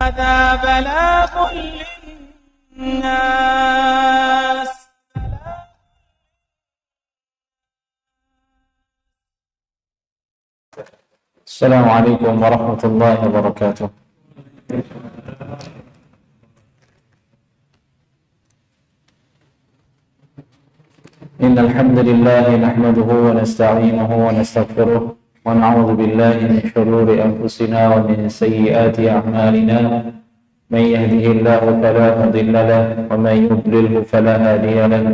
هذا بلاغ للناس. السلام عليكم ورحمة الله وبركاته. إن الحمد لله نحمده ونستعينه ونستغفره ونعوذ بالله من شرور أنفسنا ومن سيئات أعمالنا. من يهده الله فلا مضل له ومن يضلله فلا هادي له.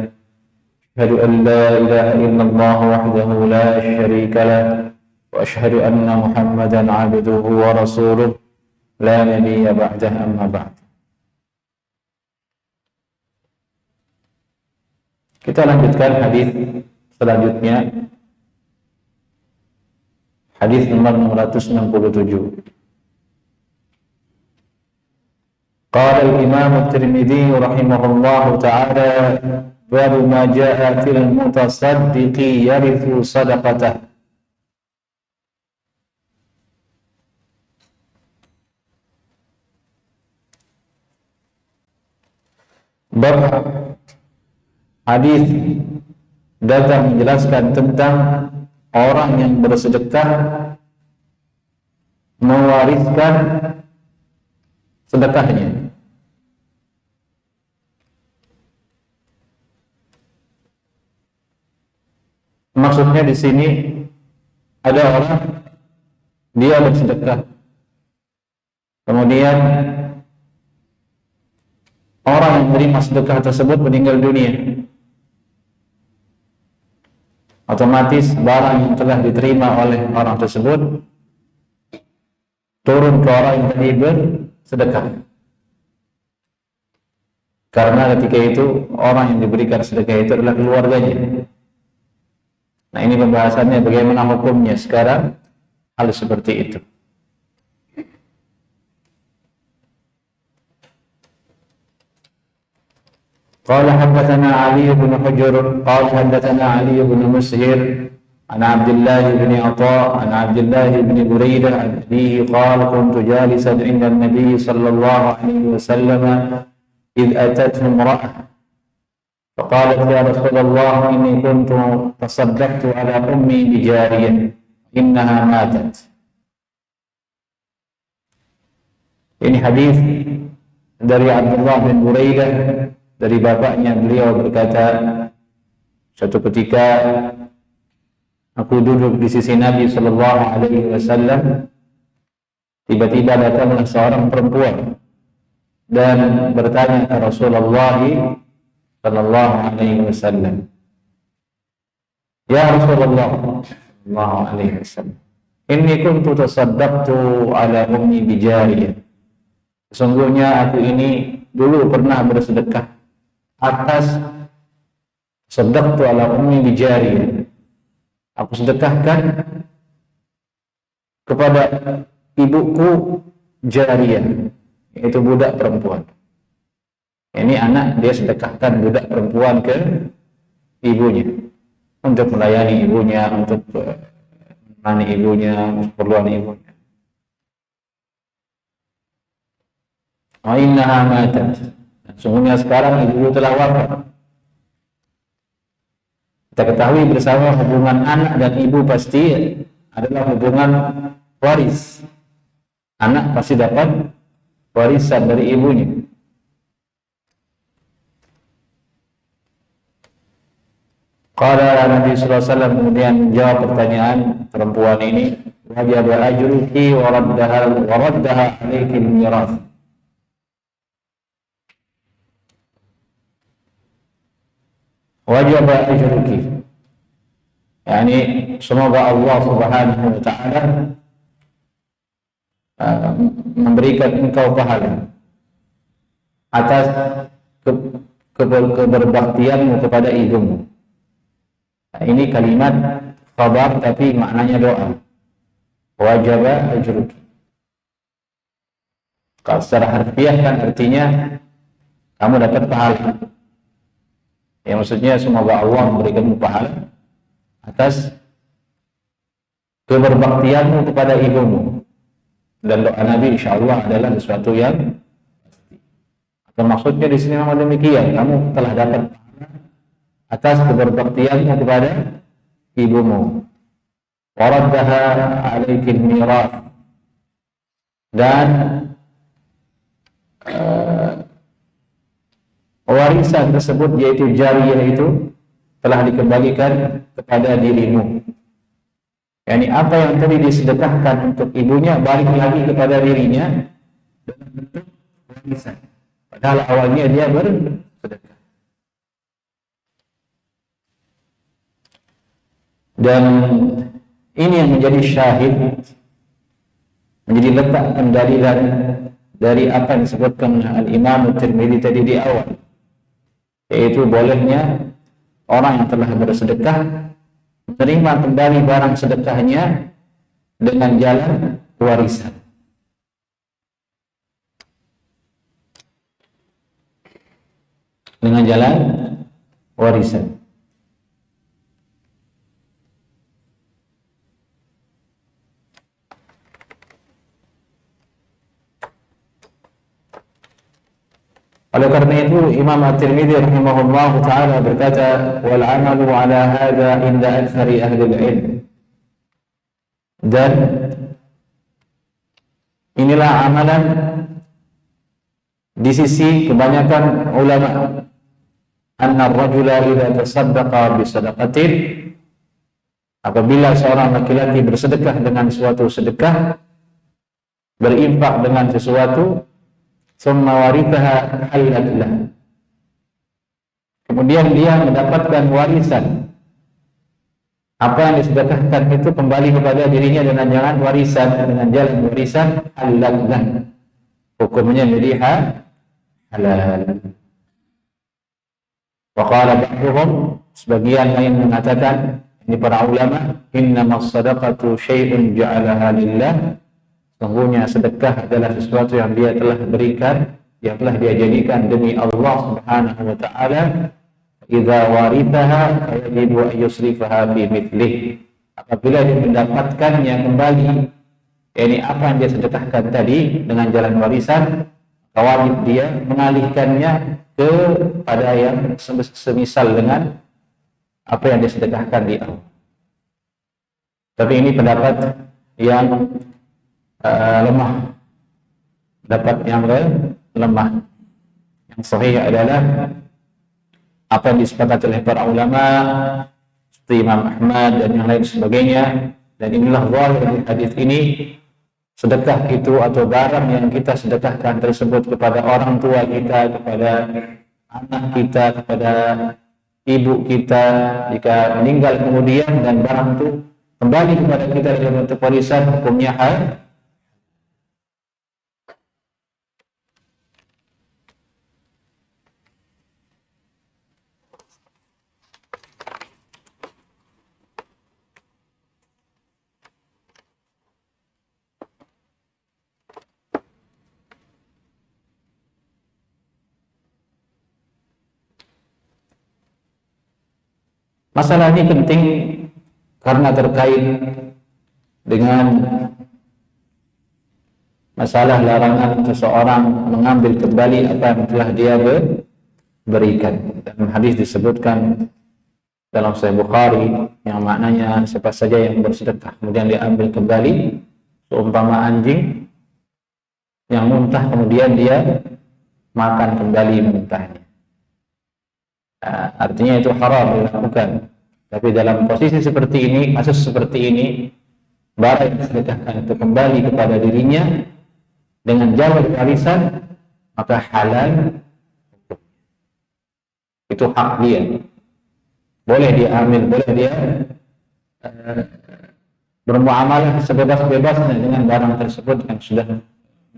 أشهد أن لا إله إلا الله وحده لا شريك له وأشهد أن محمدا عبده ورسوله لا نبي بعده. أما بعد. Kita lanjutkan hadis selanjutnya, hadis nomor 667. Qala al-Imam at-Tirmidzi rahimahullahu ta'ala, bab ma jaa'a fil mutasaddiqi yarithu sadaqatah. Bab hadis datang menjelaskan tentang orang yang bersedekah mewariskan sedekahnya. Maksudnya di sini ada orang dia bersedekah, kemudian orang yang menerima sedekah tersebut meninggal dunia. Otomatis barang yang telah diterima oleh orang tersebut turun ke orang yang tadi bersedekah. Karena ketika itu orang yang diberikan sedekah itu adalah keluarganya. Nah, ini pembahasannya bagaimana hukumnya sekarang hal seperti itu. قال حدثنا علي بن حجر قال حدثنا علي بن مسهر عن عبد الله بن عطاء عن عبد الله بن بريدة عن أبيه قال كنت جالسا عند النبي صلى الله عليه وسلم إذ أتته امرأة فقالت يا رسول الله إني كنت تصدقت على أمي بجارية إنها ماتت. Ini hadis dari Abdullah bin Buraidah, dari bapaknya. Beliau berkata, suatu ketika aku duduk di sisi Nabi Sallallahu Alaihi Wasallam, tiba-tiba datanglah seorang perempuan dan bertanya ke Rasulullah Sallallahu Alaihi Wasallam, ya Rasulullah Sallallahu Alaihi Wasallam, inni kuntu tasaddaqtu ala ummi bijariyah. Sesungguhnya aku ini dulu pernah bersedekah atas sedekatu ala ummi bijariyah. Aku sedekahkan kepada ibuku jariyah, yaitu budak perempuan. Ini anak, dia sedekahkan budak perempuan ke ibunya untuk melayani ibunya, untuk menemani ibunya, keperluan ibunya. Wa innaha matat. Sungguhnya sekarang ibu telah wafat. Kita ketahui bersama hubungan anak dan ibu pasti adalah hubungan waris. Anak pasti dapat warisan dari ibunya. Qala Nabi sallallahu alaihi wasallam kemudian menjawab pertanyaan perempuan ini, wajib ajruki wa raddaha alayki al-mirath. Wajib ajruki, yakni semoga Allah Subhanahu wa taala memberikan engkau pahala atas keberbaktianmu kepada ibumu. Nah, ini kalimat khabar tapi maknanya doa. Wajib ajruki. Kalau secara harfiah kan artinya kamu dapat pahala. Ya, maksudnya semoga Allah memberikanmu pahala atas keberbaktianmu kepada ibumu. dan doa Nabi insyaallah adalah sesuatu yang pasti. Atau maksudnya di sini memang demikian, kamu telah dapat atas keberbaktianmu kepada ibumu. Waraddaha 'alaikil mirath, dan warisan tersebut yaitu jariyah itu telah dikembalikan kepada dirimu. Yani apa yang tadi disedekahkan untuk ibunya balik lagi kepada dirinya dalam bentuk warisan. Padahal awalnya dia bersedekah. Dan ini yang menjadi syahid, menjadi letak pendalilan dari apa yang disebutkan Al-Imam Tirmidzi tadi di awal, yaitu bolehnya orang yang telah bersedekah menerima kembali barang sedekahnya dengan jalan warisan. Dengan jalan warisan. Oleh karena itu Imam At-Tirmidzi rahimahullah taala berkata, wal 'amalu 'ala hadza inda aktsari ahli al-'ilm. Dan inilah amalan di sisi kebanyakan ulama, anna ar-rajula idza tasaddaqa bi sadaqatin, apabila seorang laki-laki bersedekah dengan suatu sedekah, berinfak dengan sesuatu, summa warithaha halat lah, kemudian dia mendapatkan warisan, apa yang disedekahkan itu kembali kepada dirinya dengan jalan warisan, halat lah, hukumnya menjadi halal. Wa qala ba'dhum, sebagian lain mengatakan, ini para ulama, innamas sadaqatu syai'un ja'alaha lillah, sungguhnya sedekah adalah sesuatu yang dia telah berikan, yang telah dia jadikan demi Allah Subhanahu wa taala. Idza warithaha fayajibu an yusrifaha fi mithlih, apabila dia mendapatkannya kembali, yakni apa yang dia sedekahkan tadi dengan jalan warisan, wajib dia mengalihkannya kepada yang semisal dengan apa yang dia sedekahkan di awal. Tapi ini pendapat yang lemah, dapat yang lemah. Yang sahih adalah apa yang disepakati oleh para ulama seperti Imam Ahmad dan yang lain sebagainya, dan inilah zahir dari hadis ini, sedekah itu atau barang yang kita sedekahkan tersebut kepada orang tua kita, kepada anak kita, kepada ibu kita, jika meninggal kemudian dan barang itu kembali kepada kita dalam bentuk warisan, hukumnya halal. Masalah ini penting karena terkait dengan masalah larangan seseorang mengambil kembali apa yang telah dia berikan. Dalam hadis disebutkan dalam Sahih Bukhari yang maknanya siapa saja yang bersedekah kemudian dia ambil kembali, seumpama anjing yang muntah kemudian dia makan kembali muntahnya. Artinya itu haram dilakukan. Tapi dalam posisi seperti ini, kasus seperti ini, barang yang disedekahkan itu kembali kepada dirinya dengan jalan warisan, maka halal. Itu hak dia. Boleh dia ambil, boleh dia bermuamalah sebebas-bebasnya dengan barang tersebut yang sudah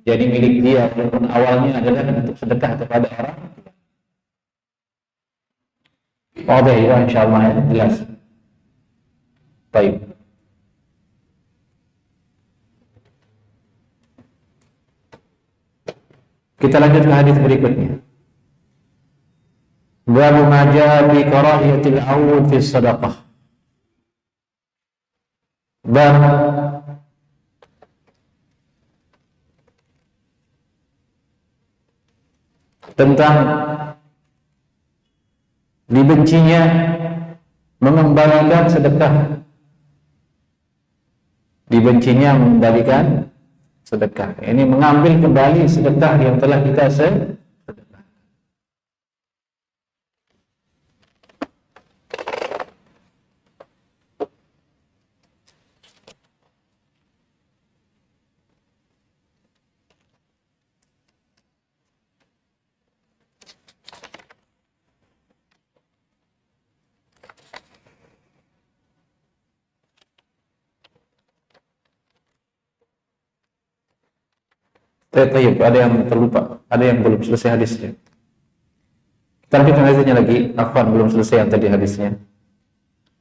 jadi milik dia, walaupun awalnya adalah untuk sedekah kepada orang. Wadah ya, insyaallah ya, jelas. Baik. Kita lanjut ke hadis berikutnya. Babu ma jaa fi karahiyatil awwal fi sadaqah. Bab tentang dibencinya mengembalikan sedekah. Dibencinya mengembalikan sedekah. Ini mengambil kembali sedekah yang telah kita sedekah. Tayyib, ada yang terlupa, ada yang belum selesai hadisnya. Kita lanjutkan hadisnya lagi. Afwan, belum selesai yang tadi hadisnya.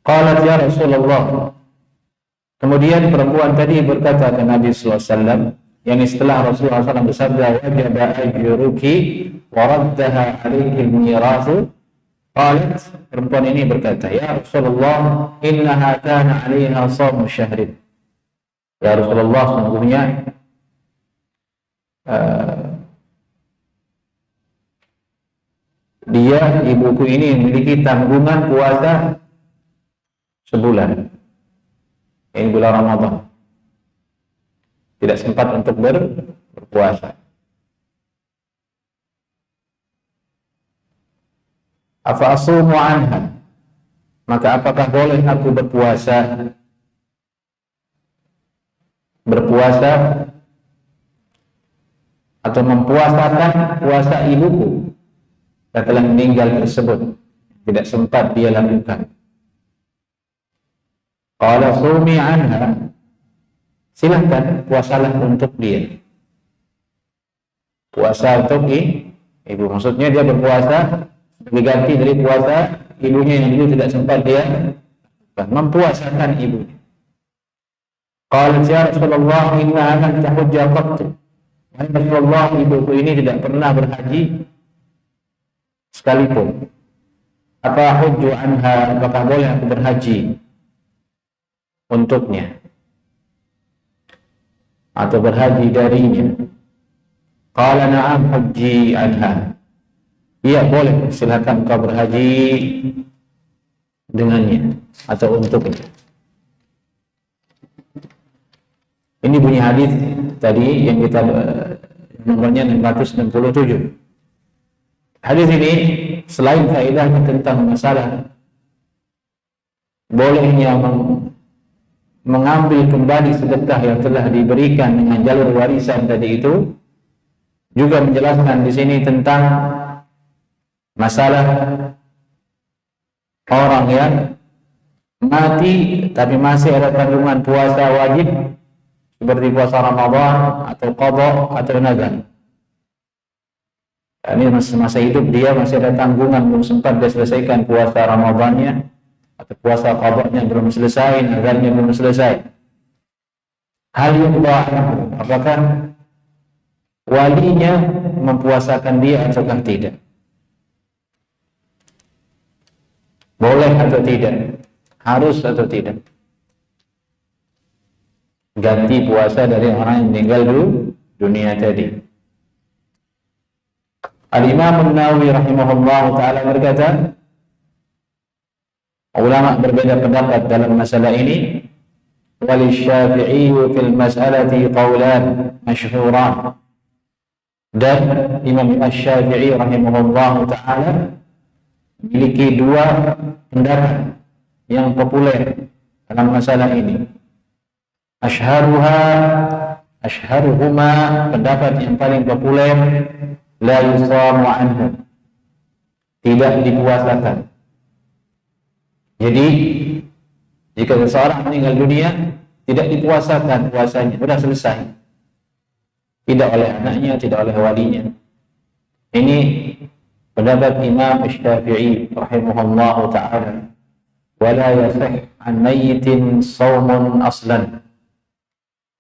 Qalat ya Rasulullah. Kemudian perempuan tadi berkata ke Nabi sallallahu alaihi wasallam, yang setelah Rasulullah SAW bersabda, wajaba ajruki wa raddaha alayki al-mirathu. Qalat, perempuan ini berkata, ya Rasulullah, innaha kana 'alaiha shawmu syahrin. Ya Rasulullah, sungguhnya dia, ibuku ini memiliki tanggungan puasa sebulan. Ini bulan Ramadan. Tidak sempat untuk berpuasa. Afa asumu anha? Maka apakah boleh aku berpuasa atau mempuasakan puasa ibuku yang telah meninggal tersebut, tidak sempat dia lakukan. Qala sumi anha, silahkan puasalah untuk dia. Puasa untuk ibu, maksudnya dia berpuasa diganti dari puasa ibunya yang dulu tidak sempat dia mempuasakan ibunya. Qala ya Rasulullah, inna lam tahujja qattu. Ya Rasulullah, ibuku ini tidak pernah berhaji sekalipun. Apa hujju anha, apakah boleh aku berhaji untuknya atau berhaji darinya? Qala na'am hujji anha. Iya, boleh, silakan kau berhaji dengannya atau untuknya. Ini bunyi hadis tadi yang kita nomornya 667. Hadis ini selain faedahnya tentang masalah bolehnya mengambil kembali sedekah yang telah diberikan dengan jalur warisan tadi itu, juga menjelaskan di sini tentang masalah orang yang mati tapi masih ada kandungan puasa wajib seperti puasa Ramadan atau qadha atau nazar. Ini masa hidup dia masih ada tanggungan, belum sempat dia selesaikan puasa Ramadannya atau puasa qadhanya belum selesai, nazarnya belum selesai. Hal yang apakah walinya mempuasakan dia ataukah tidak? Boleh atau tidak? Harus atau tidak? Ganti puasa dari orang yang meninggal dunia tadi. Al-Imam An-Nawawi rahimahullah ta'ala berkata, ulama berbeda pendapat dalam masalah ini. Wal-Syafi'i fil mas'alati qawlan masyhuran. Dan Imam Asy-Syafi'i rahimahullah ta'ala memiliki dua pendapat yang populer dalam masalah ini. Ashharuhuma, pendapat yang paling populer, la yusamu anhu, tidak dipuasakan. Jadi jika seseorang meninggal dunia tidak dipuasakan puasanya, sudah selesai. Tidak oleh anaknya, tidak oleh walinya. Ini pendapat Imam Asy-Syafi'i rahimahullahu ta'ala. Wala yasih an mayyitin shaumun aslan.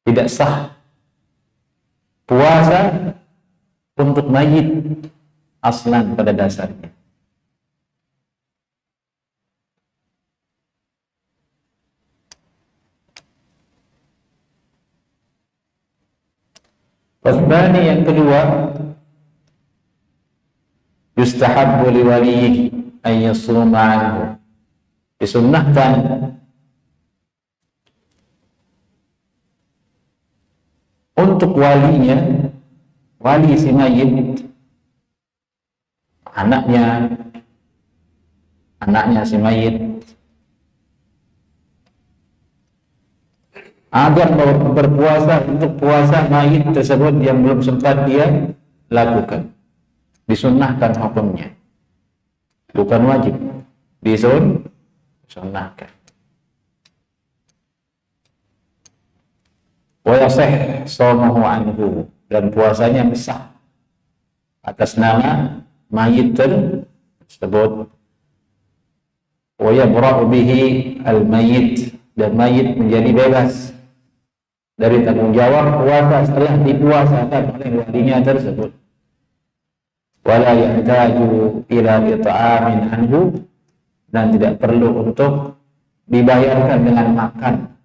Tidak sah puasa untuk mayit aslan pada dasarnya. Wasbani, yang kedua, yustahabbu liwalihi an yasuma anhu, disunnahkan untuk walinya, wali si mayit, anaknya si mayit, agar berpuasa untuk puasa mayit tersebut yang belum sempat dia lakukan. Disunnahkan hukumnya, bukan wajib, disunnahkan. Wa yasih shaumuhu anhu, dan puasanya sah atas nama mayit tersebut. Wa yabra'u bihi al-mayyit, dan mayit menjadi bebas dari tanggung jawab puasa setelah dipuasakan oleh walinya tersebut. Wala yahtaju ila it'amin anhu, dan tidak perlu untuk dibayarkan dengan makan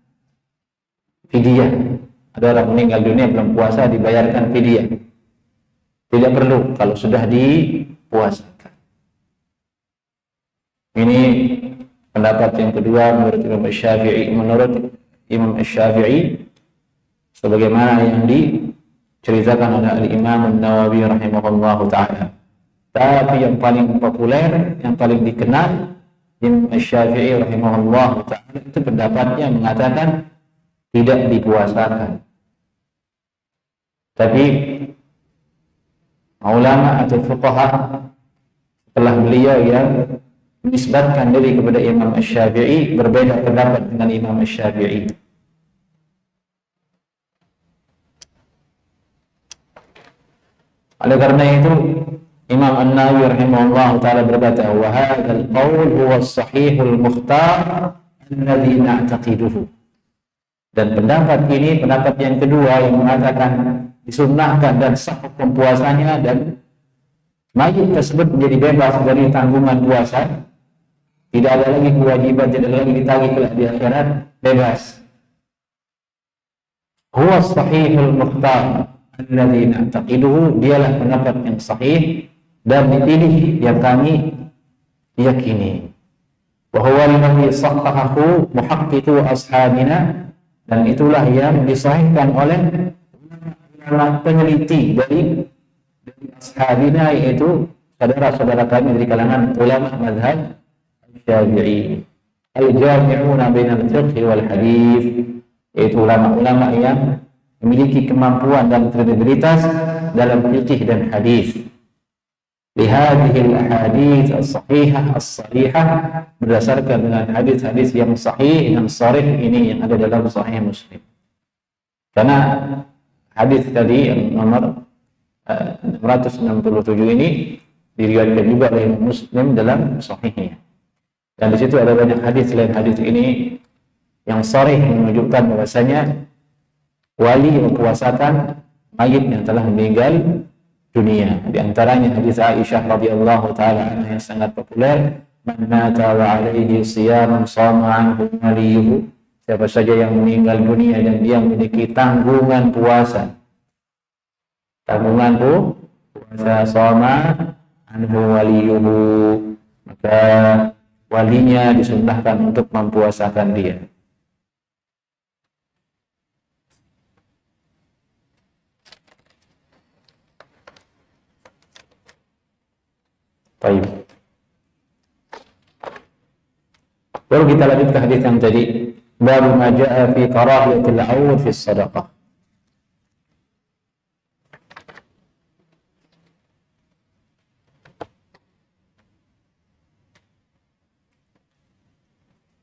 fidyah. Ada orang meninggal dunia belum puasa dibayarkan fidyah, tidak perlu kalau sudah dipuasakan. Ini pendapat yang kedua menurut Imam Syafi'i, sebagaimana yang diceritakan oleh Al-Imam An-Nawawi rahimahullahu ta'ala. Tapi yang paling populer, yang paling dikenal Imam Syafi'i rahimahullahu ta'ala, itu pendapatnya mengatakan tidak dipuasakan. Tapi ulama atau fuqaha setelah beliau yang menisbatkan diri kepada Imam Syafi'i berbeda pendapat dengan Imam Syafi'i. Oleh karena itu Imam An-Nawawi rahimahullah ta'ala berkata, wa hadzal qaul huwa as-sahihul mukhtar alladhi na'taqiduhu. Dan pendapat ini pendapat yang kedua yang mengatakan disunnahkan dan sah hukum puasanya, dan mayit tersebut menjadi bebas dari tanggungan puasa, tidak ada lagi kewajiban, tidak ada lagi ditagih kelak di akhirat, bebas. Huwa as-sahihul mukhtar alladzi na'taqiduhu, dialah pendapat yang sahih dan dipilih yang kami yakini. Wa huwa alladzi sahhahahu muhaqqiqu ashabina, dan itulah yang disahihkan oleh peneliti dari ashabina, yaitu saudara-saudara kami dari kalangan ulama mazhab Syafi'i, al-jami'una bainal fiqh wal hadis, yaitu ulama-ulama yang memiliki kemampuan dan kredibilitas dalam fikih dan hadis. Lihadhihi al-ahadits as-sahihah as-sarihah, berdasarkan dengan hadis-hadis yang sahih dan sharih ini yang ada dalam Sahih Muslim. Karena hadis tadi yang nomor 667 ini diriwayatkan juga oleh Muslim dalam sahihnya. Dan di situ ada banyak hadis selain hadis ini yang sharih menunjukkan bahwasanya wali mempuasakan mayit yang telah meninggal dunia. Di antaranya hadis Aisyah radhiyallahu taala anha yang sangat populer, man mata wa alaihi siyamun shama anhu waliyuhu, siapa saja yang meninggal dunia dan dia memiliki tanggungan puasa, shama anhu waliyuhu, maka walinya disunnahkan untuk mempuasakan dia. Baik. Baru kita lanjut ke hadis yang tadi, baru ma jaa fi karahiyatil awwal fi shadaqah.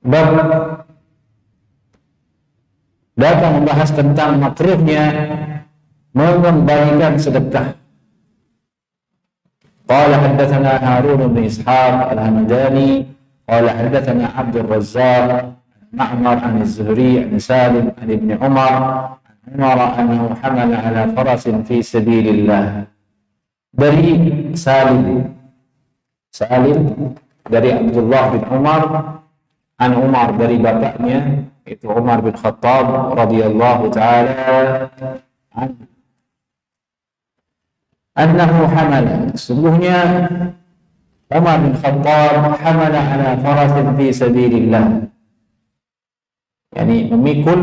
Bab datang membahas tentang makruhnya mengembalikan sedekah. Qala haddatsana Harun bin Ishaq al-Hamdani qala haddatsana Abdul Razzaq Ma'mar an az-Zuhri an Salim an Ibn Umar annahu hamala ala farasin fi sabilillah. Dari Salim dari Abdullah bin Umar, an Umar dari bapaknya itu Umar bin Khattab radhiyallahu taala anhu, annahu hamala, sungguhnya Umar bin Khattab hamala ala farasin fi sabilillah, yani memikul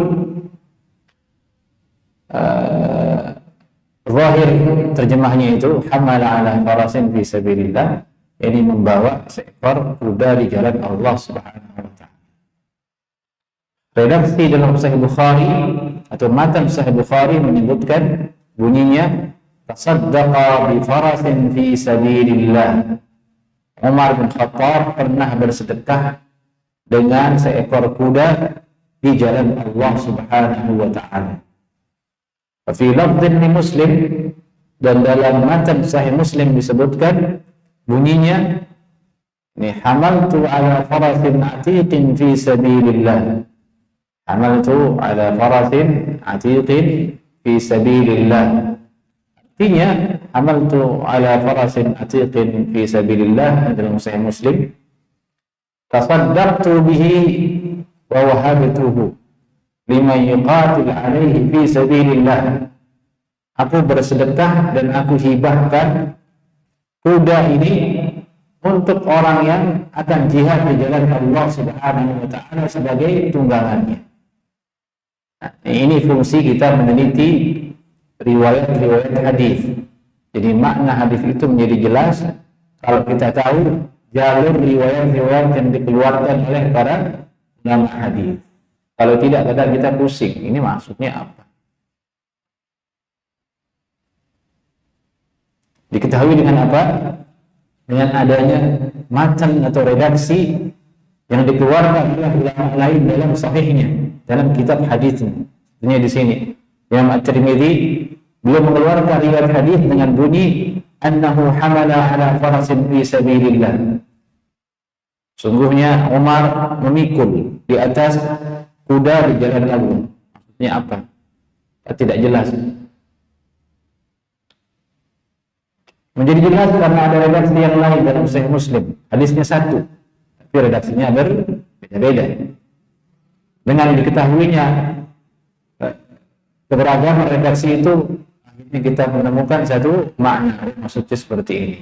zahir terjemahnya itu hamala ala farasin fi sabilillah, yani membawa seekor kuda di jalan Allah Subhanahu wa taala. Redaksi dalam Sahih Bukhari atau matan Sahih Bukhari menyebutkan bunyinya tasaddaqa bi farasin fi sabilillah. Umar bin Khattab pernah bersedekah dengan seekor kuda di jalan Allah Subhanahu wa taala. Fi lafdhin li Muslim, dan dalam matan Sahih Muslim disebutkan bunyinya ini hamaltu ala farasin atiqin fi sabilillah. Hamaltu ala farasin atiqin fi sabilillah. Artinya hamaltu ala farasin atiqin fi sabilillah dalam Sahih Muslim, tasaddaqtu bihi wa wahabtuhu liman yuqatil alaihi fi sabilillah. Aku bersedekah dan aku hibahkan kuda ini untuk orang yang akan jihad di jalan Allah Subhanahu wa taala sebagai tunggangannya. Nah, ini fungsi kita meneliti riwayat-riwayat hadis. Jadi makna hadis itu menjadi jelas kalau kita tahu jalur riwayat-riwayat yang dikeluarkan oleh para ulama hadis. Kalau tidak, kadang kita pusing, ini maksudnya apa? Diketahui dengan apa? Dengan adanya matan atau redaksi yang dikeluarkan oleh ulama lain dalam sahihnya, dalam kitab hadisnya. Ini di sini Imam At-Tirmidzi belum mengeluarkan riwayat hadis dengan bunyi annahu hamala ala farasin fi sabilillah. Sungguhnya Umar memikul di atas kuda di jalan Allah. Maksudnya apa? Tidak jelas. Menjadi jelas karena ada redaksi yang lain dalam Sahih Muslim. Hadisnya satu, tapi redaksinya berbeda-beda. Dengan diketahuinya keberagaman redaksi itu, akhirnya kita menemukan satu makna maksudnya seperti ini.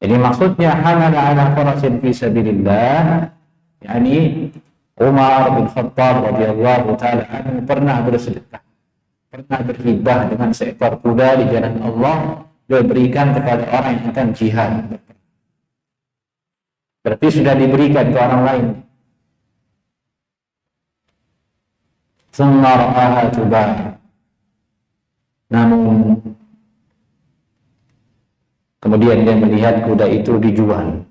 Jadi maksudnya hamala ala farasin fi sabilillah, yakni Umar bin Khattab radhiyallahu taala anhu pernah bersedekah, pernah berhibah dengan seekor kuda di jalan Allah, dia berikan kepada orang yang akan jihad. Berarti sudah diberikan ke orang lain. Summa ra'aha tuba. Namun kemudian dia melihat kuda itu dijual.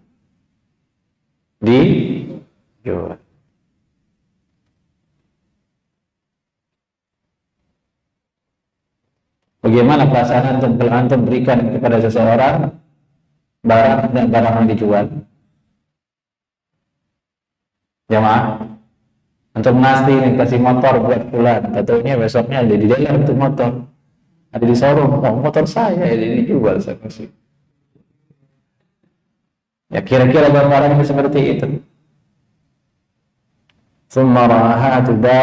Dijual. Bagaimana perasaan antum kalau antum berikan kepada seseorang barang dan barang yang dijual? Jamaah, antum ngasih kasih motor buat pulang, katanya besoknya ada di dalam itu motor, ada di showroom, oh, motor saya ini dijual saya kasih. Ya kira-kira barang seperti itu. Summa ra'aha tuba,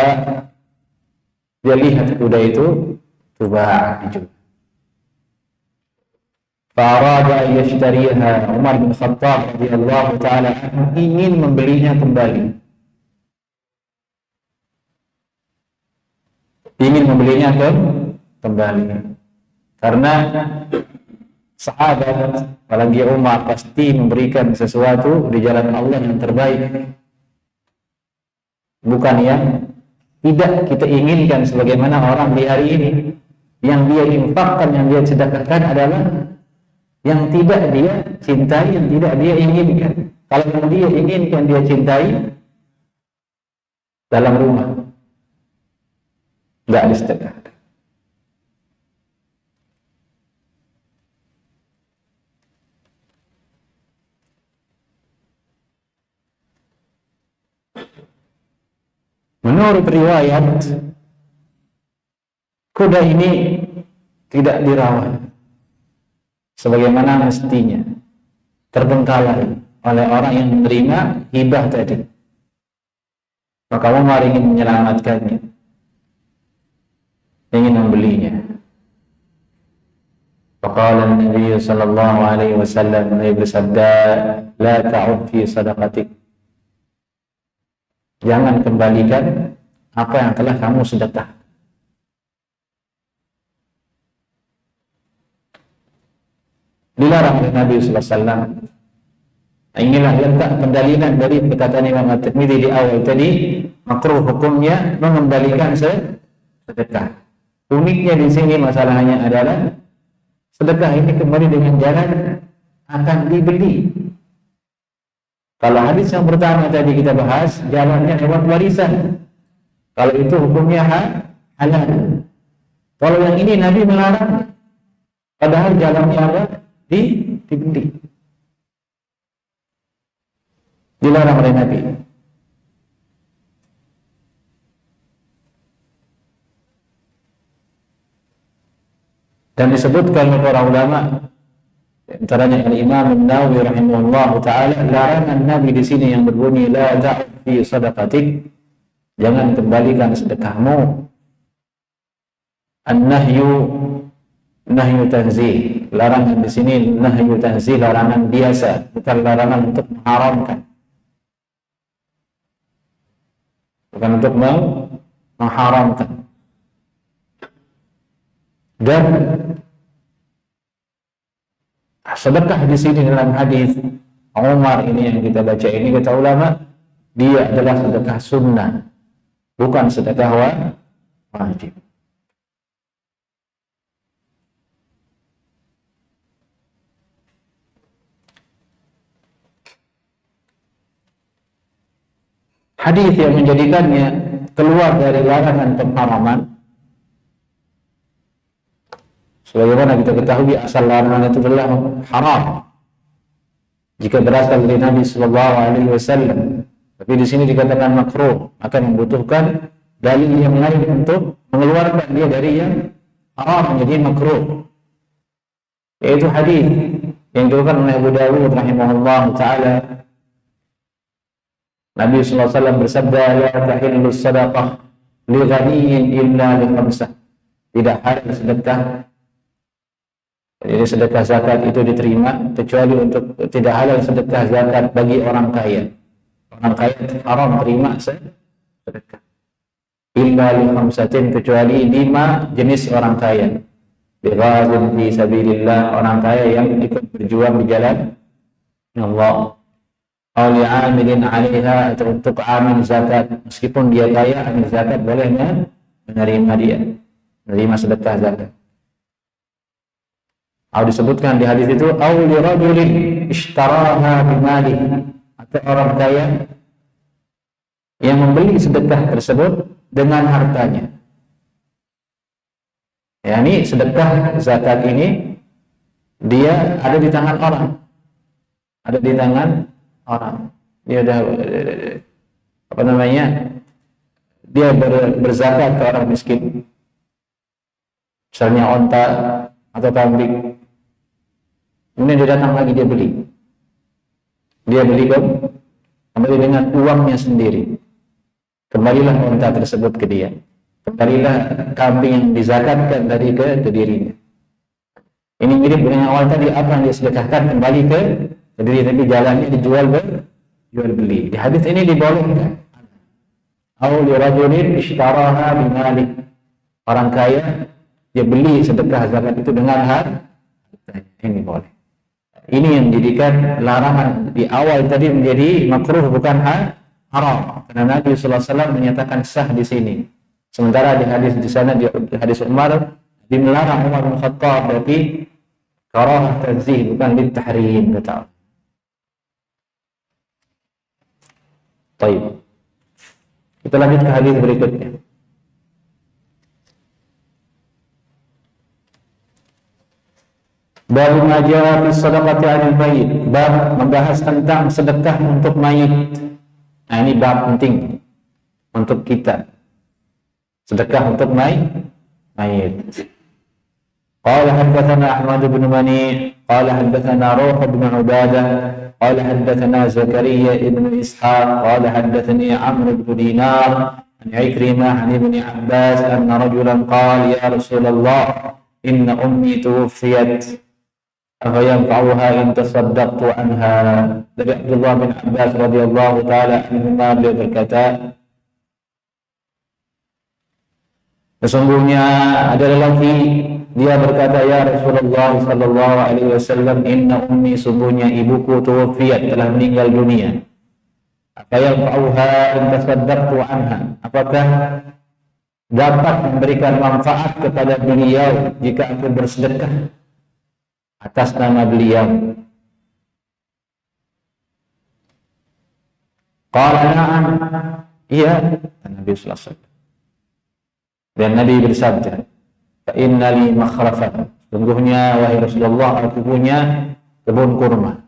dia lihat kuda itu tuba dijual. Farada yashtariha, Umar bin Khattab radhiyallahu taala ingin membelinya kembali. Ingin membelinya kembali. Karena sahabat, apalagi Umar, pasti memberikan sesuatu di jalan Allah yang terbaik. Bukan yang tidak kita inginkan sebagaimana orang di hari ini. Yang dia infakkan, yang dia sedekahkan adalah yang tidak dia cintai, yang tidak dia inginkan. Kalau yang dia inginkan, dia cintai, dalam rumah tidak disedekahkan. Menurut riwayat, kuda ini tidak dirawat sebagaimana mestinya, terbengkalai oleh orang yang menerima hibah tadi. Maka Umar ingin menyelamatkannya, ingin membelinya. Faqala Nabi sallallahu alaihi wasallam, Nabi bersabda, la ta'ud fi sadaqatik. Jangan kembalikan apa yang telah kamu sedekah. Dilarang oleh Nabi sallallahu alaihi wasallam. Inilah letak pendalilan dari perkataan Imam At-Tirmidzi di awal tadi, makruh hukumnya mengembalikan sedekah. Uniknya di sini masalahnya adalah sedekah ini kembali dengan jalan akan dibeli. Kalau hadis yang pertama tadi kita bahas, jalannya lewat warisan. Kalau itu hukumnya halal. Kalau yang ini Nabi melarang, padahal jalannya apa? Dibeli. Dilarang oleh Nabi. Dan disebutkan oleh para ulama, antaranya Al-Imam An-Nawawi rahimahullah taala, larangan Nabi di sini yang berbunyi la ta'ud fi sadaqatik, jangan kembalikan sedekahmu. An-nahyu nahyu tanzih, larangan di sini nahyu tanzih, larangan biasa, bukan larangan untuk mengharamkan, bukan untuk mengharamkan. Dan sedekah di sini dalam hadis Umar ini yang kita baca ini, kata ulama, dia adalah sedekah sunnah, bukan sedekah wajib. Hadis yang menjadikannya keluar dari larangan pengharaman, sebagaimana kita ketahui asal larangan itu adalah haram jika berasal dari Nabi Sallallahu Alaihi Wasallam. Tapi di sini dikatakan makruh, akan membutuhkan dalil yang lain untuk mengeluarkan dia dari yang haram menjadi makruh, yaitu hadis yang diriwayatkan oleh Abu Dawud rahimahullah taala. Nabi Sallallahu Alaihi Wasallam bersabda, la tahillu sadaqah li ghaniyyin illa li khamsah. Tidak halal sedekah, jadi sedekah zakat itu diterima kecuali untuk, tidak halal sedekah zakat bagi orang kaya. Orang kaya haram terima sedekah. Illa li khamsatin, kecuali 5 jenis orang kaya. Bighazin fi sabilillah, orang kaya yang ikut berjuang di jalan Allah. Aw li'amilin 'alaiha, atau untuk amil zakat, meskipun dia kaya, amil zakat boleh menerima dia, menerima sedekah zakat. Atau disebutkan di hadis itu, aw li rajulin ishtaraha bimali, atau orang kaya yang membeli sedekah tersebut dengan hartanya. Yani sedekah zakat ini dia ada di tangan orang, ada di tangan orang. Dia udah dia berzakat ke orang miskin, misalnya onta atau kambing. Kemudian dia datang lagi, dia beli kembali dengan uangnya sendiri. Kembalilah onta tersebut ke dia, kembalilah kambing yang dizakatkan dari ke dirinya. Ini mirip dengan awal tadi, apa yang disedekahkan kembali ke diri, tapi jalannya dijual beli. Di hadis ini dibolehkan. Aw li rajulin ishtaraha bimali, orang kaya dia beli sedekah zakat itu dengan harta, ini boleh. Ini yang menjadikan larangan di awal tadi menjadi makruh, bukan haram, karena Nabi sallallahu alaihi wasallam menyatakan sah di sini. Sementara di hadis di sana, di hadis Umar, dimelarang Umar bin Khattab, tapi karahah tanzih, bukan litahrim, kata. Baik. Kita lanjut ke hadis berikutnya. Bab ma jaa fi sadaqati 'anil mayyit, bab membahas tentang sedekah untuk mayit. Nah, ini bab penting untuk kita. Sedekah untuk mayit. Qala haddatsana Ahmad bin Mani, qala haddatsana Ruh bin Ubadah, qala haddatsana Zakaria ibn Ishaq, qala haddatsani Amr bin Dinar an Ikrimah an Ibn Abbas anna rajulan qala ya Rasulullah inna ummi tuwfiyat afa yanfa'uha in tasaddaqtu anha. Dari Abdullah bin Abbas radhiyallahu taala anhuma, beliau berkata, sesungguhnya ada lelaki, dia berkata, ya Rasulullah sallallahu alaihi wasallam, inna ummi, sungguhnya ibuku tuwfiyat, telah meninggal dunia. Apa yang fa'uha in tasaddaqtu anha, apakah dapat memberikan manfaat kepada beliau jika aku bersedekah atas nama beliau? Qala na'am, iya, Nabi sallallahu alaihi wasallam. Dan Nabi bersabda, fa inna li makhrafan, sungguhnya wahai Rasulullah, aku punya kebun kurma.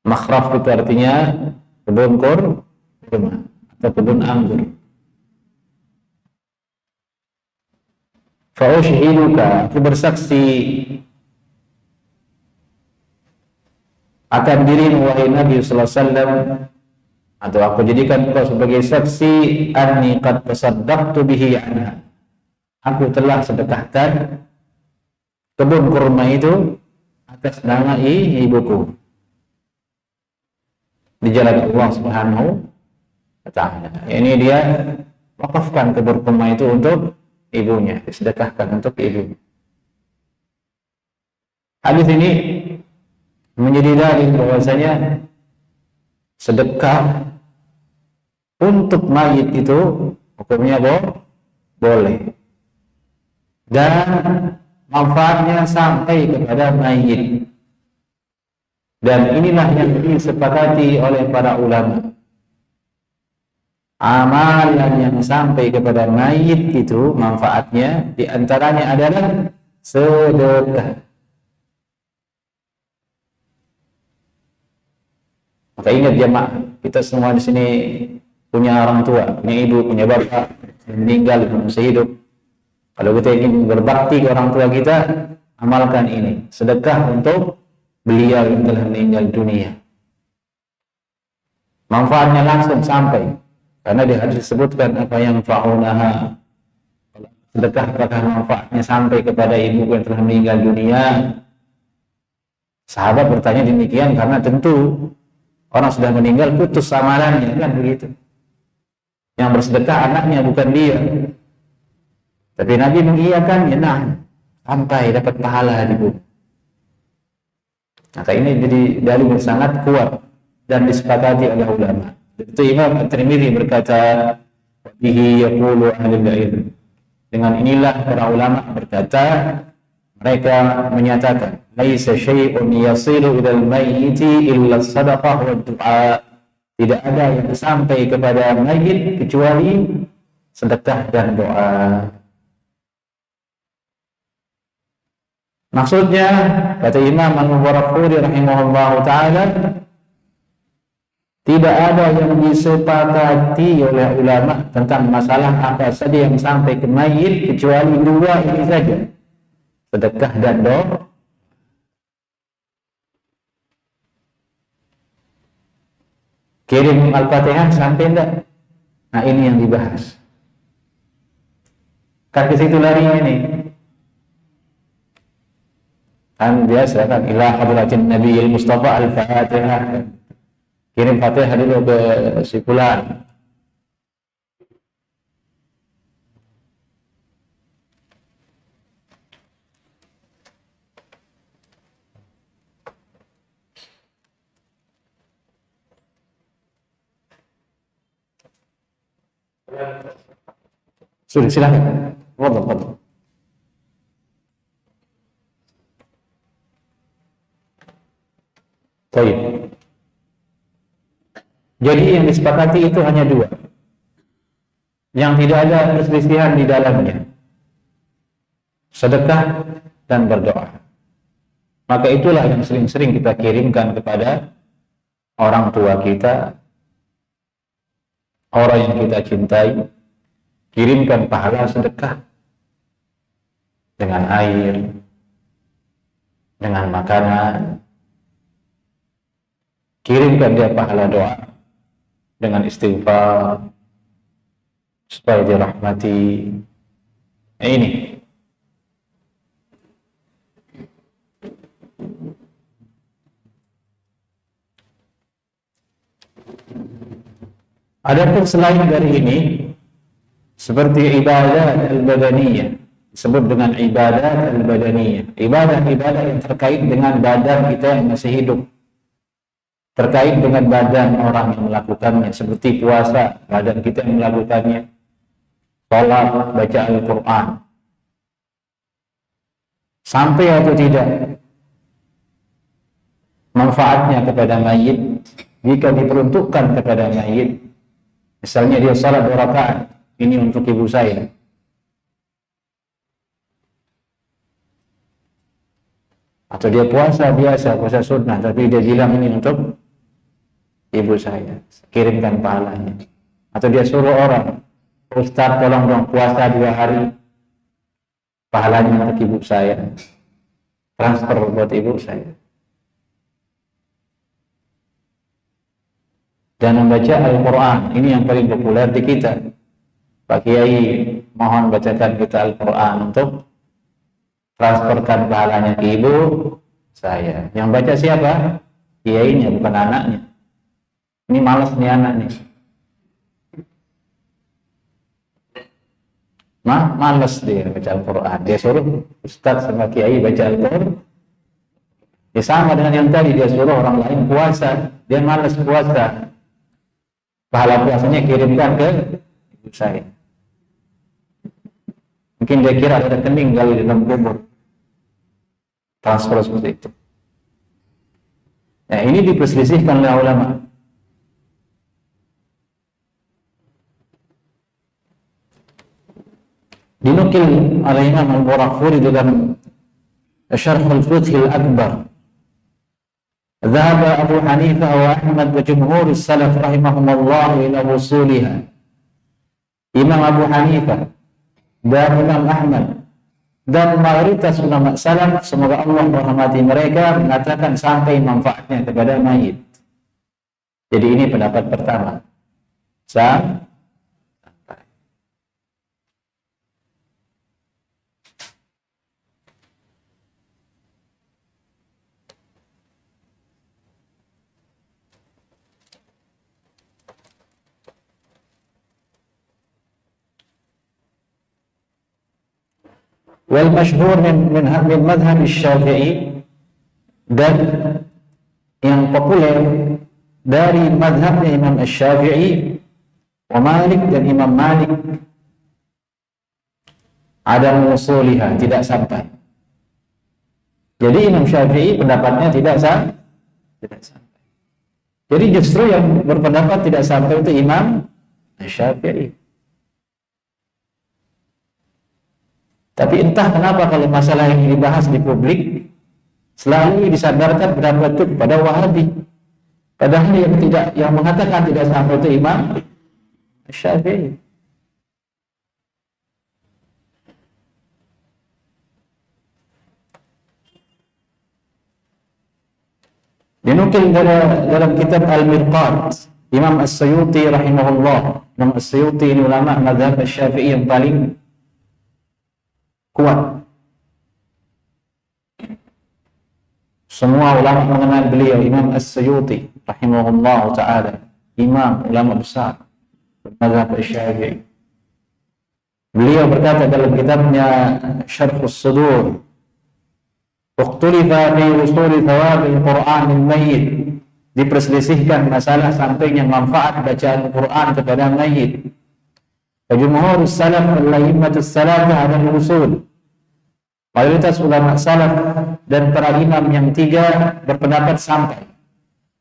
Makhraf itu artinya kebun kurma atau kebun anggur. Fa ushhiduka, aku bersaksi akan dirimu wahai Nabi sallallahu alaihi wasallam, atau aku jadikan engkau sebagai saksi, anni qad tasaddaqtu bihi anha, aku telah sedekahkan kebun kurma itu atas nama ibuku di jalan Allah Subhanahu wa taala. Ini dia wakafkan kebun kurma itu untuk ibunya, disedekahkan untuk ibunya. Hadis ini menjadi dalil bahwasanya sedekah untuk mayit itu hukumnya boleh, dan manfaatnya sampai kepada mayit. Dan inilah yang disepakati oleh para ulama. Amalan yang sampai kepada mayit itu manfaatnya diantaranya adalah sedekah. Maka ingat jemaah, kita semua di sini punya orang tua, punya ibu, punya bapak meninggal, masih hidup. Kalau kita ingin berbakti ke orang tua kita, amalkan ini, sedekah untuk beliau yang telah meninggal dunia. Manfaatnya langsung sampai, karena di hadis disebutkan apa yang fa'unaha, sedekah apakah manfaatnya sampai kepada ibu yang telah meninggal dunia. Sahabat bertanya demikian karena tentu orang sudah meninggal putus amalannya, kan begitu. Yang bersedekah anaknya, bukan dia. Tapi Nabi mengiyakannya, nah, sampai dapat pahala di bumi. Maka ini jadi dalil yang sangat kuat dan disepakati oleh ulama. Itu Imam At-Tirmidzi berkata, bihi yaqulu ahlul ilm. Dengan inilah para ulama berkata, mereka menyatakan, laisa syai'un yasilu ilal mayyiti illa sadaqah wa du'a. Tidak ada yang sampai kepada mayit kecuali sedekah dan doa. Maksudnya, kata Imam Al-Mubarakfuri rahimahullah ta'ala, tidak ada yang disepakati oleh ulama tentang masalah apa saja yang sampai ke mayit kecuali dua ini saja, sedekah dan doa. Kirim Al-Fatihah sampai enggak? Nah, ini yang dibahas. Kaki situ larinya ini. Kan biasa kan, ila hadratin Nabiyil Mustafa Al-Fatihah. Kirim Fatihah dulu ke si fulan. Sudah, silakan. Fadhal. Baik. Jadi yang disepakati itu hanya dua, yang tidak ada perselisihan di dalamnya, sedekah dan berdoa. Maka itulah yang sering-sering kita kirimkan kepada orang tua kita, orang yang kita cintai. Kirimkan pahala sedekah dengan air, dengan makanan. Kirimkan dia pahala doa dengan istighfar supaya dirahmati. Ini Adapun selain dari ini, seperti ibadah al-badaniyah, disebut dengan ibadah al-badaniyah, ibadah-ibadah yang terkait dengan badan kita yang masih hidup, terkait dengan badan orang yang melakukannya, seperti puasa, badan kita yang melakukannya, sholat, baca Al-Quran. Sampai atau tidak manfaatnya kepada mayit jika diperuntukkan kepada mayit, misalnya dia salat 2 rakaat, ini untuk ibu saya, atau dia puasa biasa, puasa sunnah, tapi dia bilang ini untuk ibu saya, kirimkan pahalanya. Atau dia suruh orang, Ustaz tolong dong puasa 2 hari, pahalanya untuk ibu saya, transfer buat ibu saya. Dan membaca Al-Quran, ini yang paling populer di kita. Pak Kiai, mohon bacakan kita Al-Quran untuk transferkan pahalanya ke ibu saya. Yang baca siapa? Kiainya, bukan anaknya. Ini malas nih anak nih. Malas dia baca Al-Quran. Dia suruh Ustaz sama Kiai baca Al-Quran. Ya sama dengan yang tadi, dia suruh orang lain puasa, dia malas puasa. Pahala puasanya kirimkan ke ibu saya. Mungkin dia kira ada rekening kali di dalam kubur. Transfer seperti itu. Nah, ini diperselisihkan oleh ulama. Dinukil oleh Imam Al-Barakhuri dalam Syarh Al-Fiqh Al-Akbar. ذهب أبو حنيفة وأحمد وجمهور السلف رحمهم الله إلى وصولها. Imam Abu Hanifah dan Imam Ahmad dan mayoritas ulama salaf, semoga Allah merahmati mereka, mengatakan sampai manfaatnya kepada mayit. Jadi ini pendapat pertama. Sampai. Wal masyhur min madhhab Syafi'i, dan yang populer dari madhabnya Imam Syafi'i wa Malik dan Imam Malik, ada musuliha, tidak sampai. Jadi Imam Syafi'i pendapatnya tidak sampai. Jadi justru yang berpendapat tidak sampai itu Imam Syafi'i. Tapi entah kenapa kalau masalah yang dibahas di publik selalu disadarkan pendapat itu kepada Wahabi. Padahal yang mengatakan tidak sampai itu Imam Syafi'i. Dinukil dalam kitab Al-Mirqat, Imam As-Suyuti rahimahullah. Imam As-Suyuti ini ulama mazhab Syafi'i yang paling kuat. Semua ulama mengenal beliau, Imam As-Suyuti rahimahullah ta'ala, imam ulama besar mazhab Syafi'i. Beliau berkata dalam kitabnya Syarh As-Sudur, "Ukhtulifa fi usuli thawab al-Qur'an al-mayyit." Diperselisihkan masalah sampainya manfaat bacaan Al-Quran kepada mayit. Jumhur salaf al-a'immatus salatah ala al-usul. Mayoritas ulama salaf dan para imam yang 3 berpendapat sampai.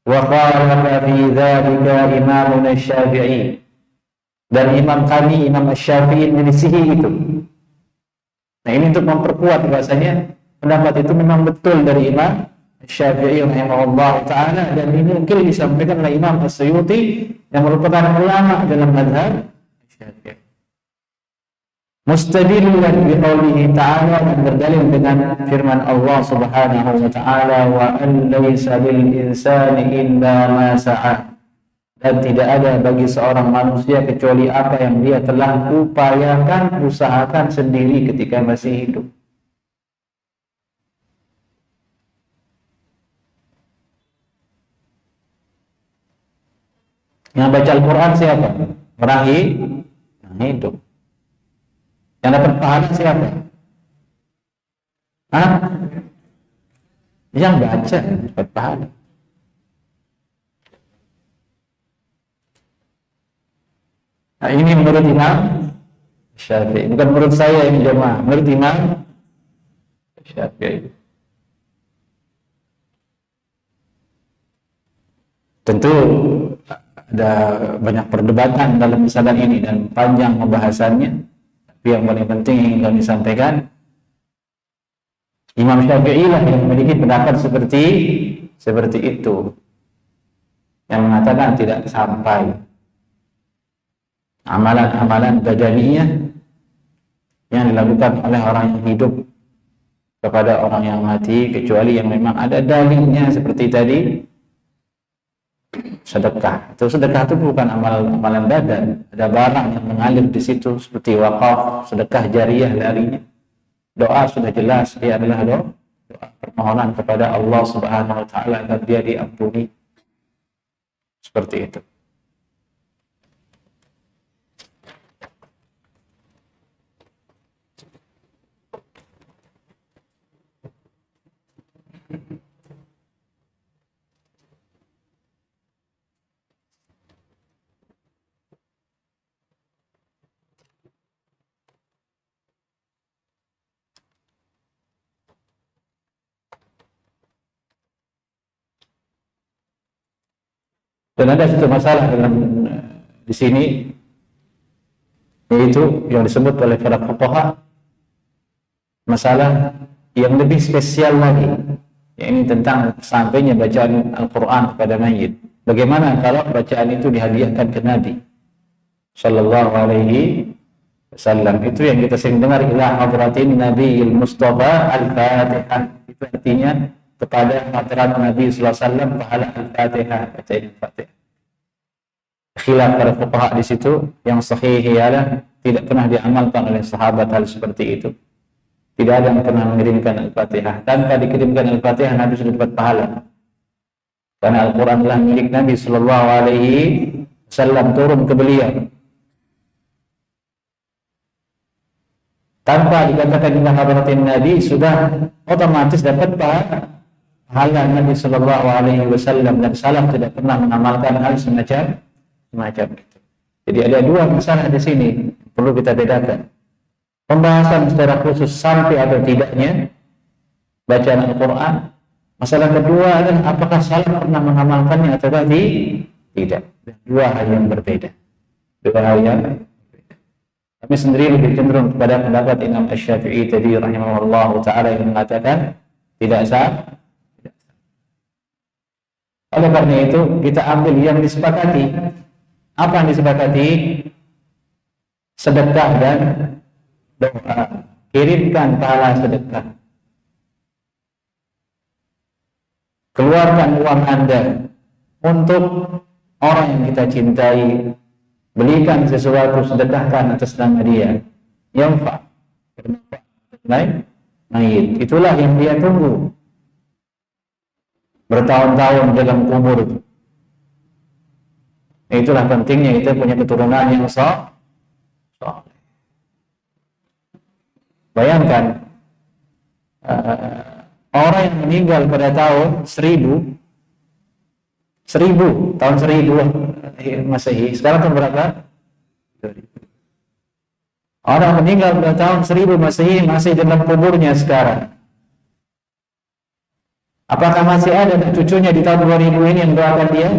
Wa qala fi dzalika Imam Syafi'i. Dan imam kami, Imam Syafi'i, menyelisihi itu. Nah, ini untuk memperkuat bahasanya pendapat itu memang betul dari Imam Syafi'i rahimahullah ta'ala, dan ini mungkin disampaikan oleh Imam As-Suyuti yang merupakan ulama dalam mazhab Syafi'i. Mustadillan biqaulihi ta'ala, dan berdalil dengan firman Allah Subhanahu wa ta'ala, wa an laysa lil insani illa ma sa'a. Dan tidak ada bagi seorang manusia kecuali apa yang dia telah upayakan, usahakan sendiri ketika masih hidup. Yang baca Al-Quran siapa? Orang hidup. Yang dapat pahala siapa? Hah? Yang baca dapat pahala. Nah, ini menurut Imam Syafi'i, bukan menurut saya ini jemaah, menurut Imam Syafi'i. Tentu ada banyak perdebatan dalam masalah ini dan panjang pembahasannya. Tapi yang paling penting yang kami sampaikan, Imam Syafi'i lah yang memiliki pendapat seperti itu, yang mengatakan tidak sampai amalan-amalan badaniyah yang dilakukan oleh orang yang hidup kepada orang yang mati, kecuali yang memang ada dalilnya seperti tadi sedekah. Sedekah itu bukan amalan badan, ada barang yang mengalir di situ seperti wakaf, sedekah jariyah larinya. Doa sudah jelas, dia adalah doa permohonan kepada Allah Subhanahu wa taala agar dia diampuni. Seperti itu. Dan ada satu masalah dalam di sini, yaitu yang disebut oleh para fuqaha, masalah yang lebih spesial lagi, yaitu tentang sampainya bacaan Al-Quran kepada mayit. Bagaimana kalau bacaan itu dihadiahkan ke Nabi Sallallahu Alaihi Wasallam? Itu yang kita sering dengar, ila hadratin Nabiyil Mustafa Al-Fatihah. Itu artinya kepada hadirat Nabi Sallallahu Alaihi Wasallam pahala Al-Fatihah, bacaan Al-Fatihah. Khilaf para fuqaha di situ. Yang sahih ialah tidak pernah diamalkan oleh sahabat hal seperti itu. Tidak ada yang pernah mengirimkan Al-Fatihah. Tanpa dikirimkan Al-Fatihah, Nabi sudah dapat pahala. Karena Al-Quran adalah milik Nabi Sallallahu Alaihi Wasallam, turun ke beliau. Tanpa dikatakan ila hadratin Nabi, sudah otomatis dapat pahala Nabi Sallallahu Alaihi Wasallam, dan salaf tidak pernah mengamalkan hal semacam itu. Jadi ada dua masalah di sini perlu kita bedakan. Pembahasan secara khusus sampai atau tidaknya bacaan Al-Quran. Masalah kedua adalah apakah salaf pernah mengamalkannya atau tidak. Dua hal yang berbeda. Kami sendiri lebih cenderung kepada pendapat Imam Asy-Syafi'i tadi rahimahullah ta'ala yang mengatakan tidak sah. Oleh karena itu kita ambil yang disepakati. Apa yang disepakati? Sedekah dan doa. Kirimkan pahala sedekah. Keluarkan uang Anda untuk orang yang kita cintai. Belikan sesuatu, sedekahkan atas nama dia. Yang mayit. Itulah yang dia tunggu bertahun-tahun dalam kubur. Itulah pentingnya kita punya keturunan yang soleh. Bayangkan orang yang meninggal pada tahun 1000 tahun 1000 Masehi, sekarang tahun berapa? 2000. Orang meninggal pada tahun 1000 Masehi masih dalam kuburnya sekarang. Apakah masih ada cucunya di tahun 2000 ini yang doakan dia?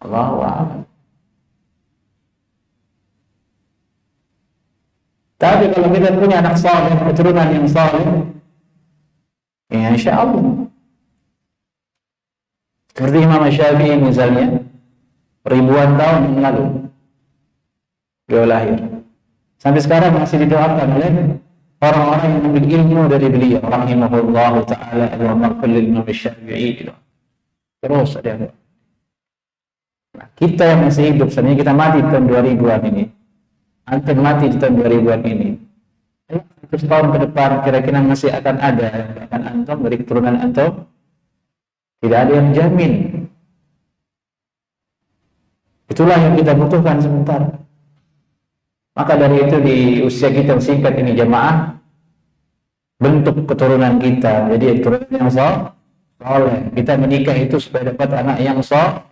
Allahu a'lam. Tapi kalau kita punya anak saleh, keturunan yang saleh, ya insya Allah. Seperti Imam Syafi'i misalnya, ribuan tahun yang lalu beliau lahir, sampai sekarang masih didoakan oleh orang-orang yang memiliki ilmu dari beliau. Rahimahullah ta'ala wa maghfir lil Imam Syafi'i. Terus ada. Nah, kita yang masih hidup, sebenarnya kita mati di tahun 2000-an ini. Antum mati di tahun 2000-an ini. 100 tahun ke depan kira-kira masih akan ada yang akan antum dari keturunan antum. Tidak ada yang jamin. Itulah yang kita butuhkan sementara. Maka dari itu di usia kita singkat ini jemaah, bentuk keturunan kita jadi keturunan yang soleh. Kita menikah itu supaya dapat anak yang soleh.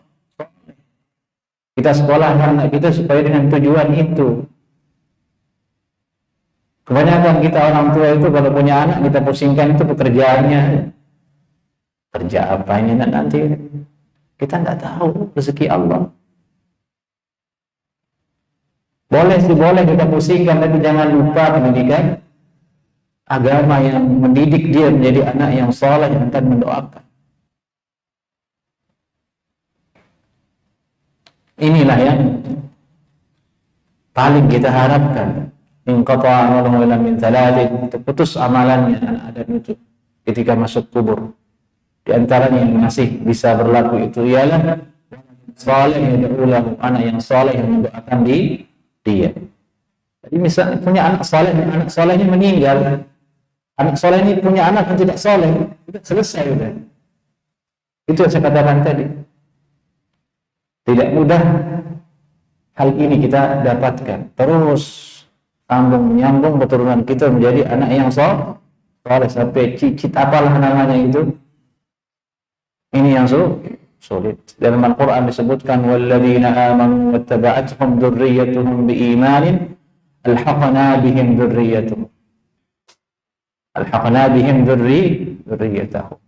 Kita sekolah anak kita supaya dengan tujuan itu. Kebanyakan kita orang tua itu kalau punya anak kita pusingkan itu pekerjaannya. Kerja apanya nanti? Kita tidak tahu rezeki Allah. Boleh sih boleh kita pusingkan, tapi jangan lupa pendidikan agama yang mendidik dia menjadi anak yang saleh yang akan mendoakan. Inilah yang paling kita harapkan. In qata'a amaluhu illa min thalathin, terputus amalannya anak Adam itu ketika masuk kubur. Di antaranya yang masih bisa berlaku itu ialah saleh yang diulang, anak yang saleh yang mendoakan dia. Jadi misalnya punya anak salehnya meninggal. Anak soleh ini punya anak yang tidak soleh, sudah selesai udah. Itu yang saya katakan tadi. Tidak mudah hal ini kita dapatkan. Terus sambung menyambung keturunan kita menjadi anak yang soleh sampai cicit apalah namanya itu. Ini yang sulit. Dalam Al-Quran disebutkan walladzina amanu wattaba'atuhum dzurriyyatuhum biimanin alhaqna bihim dzurriyyatuhum. Alhaqna bihim dzurriyyatahum.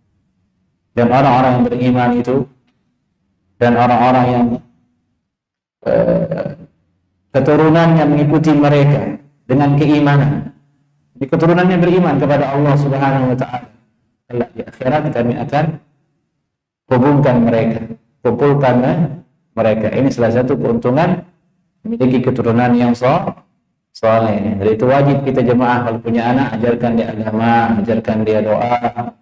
Dan orang-orang yang beriman itu dan orang-orang yang keturunannya mengikuti mereka dengan keimanan. Di keturunannya beriman kepada Allah Subhanahu wa taala. Di akhirat kami akan kumpulkan mereka. Ini salah satu keuntungan memiliki keturunan yang soleh. Jadi itu wajib kita jemaah kalau punya anak, ajarkan dia agama, ajarkan dia doa.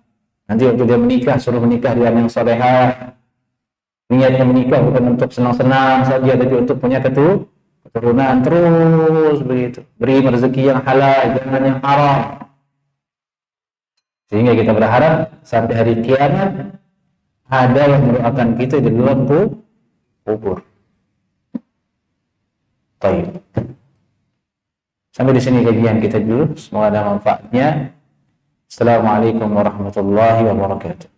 Nanti waktu dia menikah, suruh menikah dengan yang solehah. Niatnya menikah bukan untuk senang-senang saja, tapi untuk punya keturunan terus begitu. Beri rezeki yang halal, jangan yang haram. Sehingga kita berharap sampai hari kiamat ada yang mendoakan kita di dalam kubur. Baik. Sampai di sini kajian kita dulu. Semoga ada manfaatnya. Assalamualaikum warahmatullahi wabarakatuh.